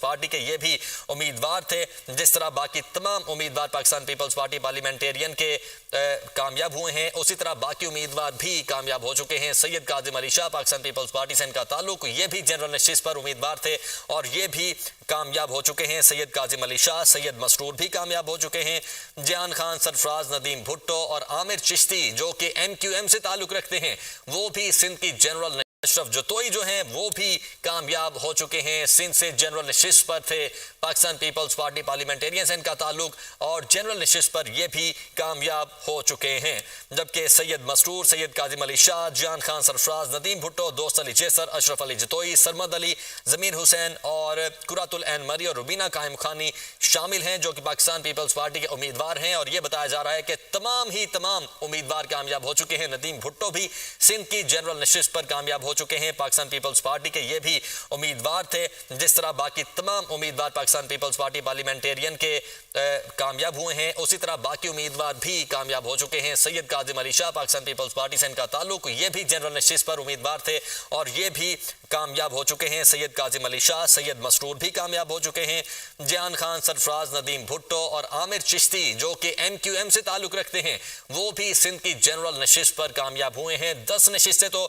Party کے یہ بھی امیدوار تھے، جس طرح باقی تمام امیدوار پاکستان پیپلز پارٹی پارلیمنٹیرین کے کامیاب ہوئے ہیں، اسی طرح باقی امیدوار بھی کامیاب ہو چکے ہیں۔ سید کاظم علی شاہ پاکستان پیپلز پارٹی سے ان کا تعلق، یہ بھی جنرل نشست پر امیدوار تھے اور یہ بھی کامیاب ہو چکے ہیں۔ سید کاظم علی شاہ، سید مسرور بھی کامیاب ہو چکے ہیں۔ جیان خان، سرفراز، ندیم بھٹو اور عامر چشتی جو کہ MQM سے تعلق رکھتے ہیں، وہ بھی سندھ کی جنرل اشرف جتوئی جو ہیں وہ بھی کامیاب ہو چکے ہیں۔ سندھ سے جنرل نشست پر تھے پاکستان پیپلز پارٹی پارلیمنٹیرین سے ان کا تعلق، اور جنرل نشست پر یہ بھی کامیاب ہو چکے ہیں، جبکہ سید مسرور، سید کاظم علی شاہ، جیان خان سرفراز، ندیم بھٹو، دوست علی جیسر، اشرف علی جتوئی، سرمد علی، ضمیر حسین اور قرۃ العین مری اور روبینہ قائم خانی شامل ہیں جو کہ پاکستان پیپلز پارٹی کے امیدوار ہیں، اور یہ بتایا جا رہا ہے کہ تمام امیدوار کامیاب ہو چکے ہیں۔ ندیم بھٹو بھی سندھ کی جنرل نشست پر کامیاب ہو چکے ہیں، پاکستان پیپلز پارٹی کے یہ بھی امیدوار تھے، جس طرح باقی تمام امیدوار پاکستان پیپلز پارٹی پارلیمنٹیرین کے کامیاب ہوئے ہیں، اسی طرح باقی امیدوار بھی کامیاب ہو چکے ہیں۔ سید کاظم علی شاہ پاکستان پیپلز پارٹی سے ان کا تعلق، یہ بھی جنرل نشست پر امیدوار تھے اور یہ بھی کامیاب ہو چکے ہیں۔ سید کاظم علی شاہ، سید مسرور بھی کامیاب ہو چکے ہیں۔ جیان خان سرفراز، ندیم بھٹو اور عامر چشتی جو کہ MQM سے تعلق رکھتے ہیں، وہ بھی سندھ کی جنرل نشست پر کامیاب ہوئے ہیں۔ 10 نشستیں تو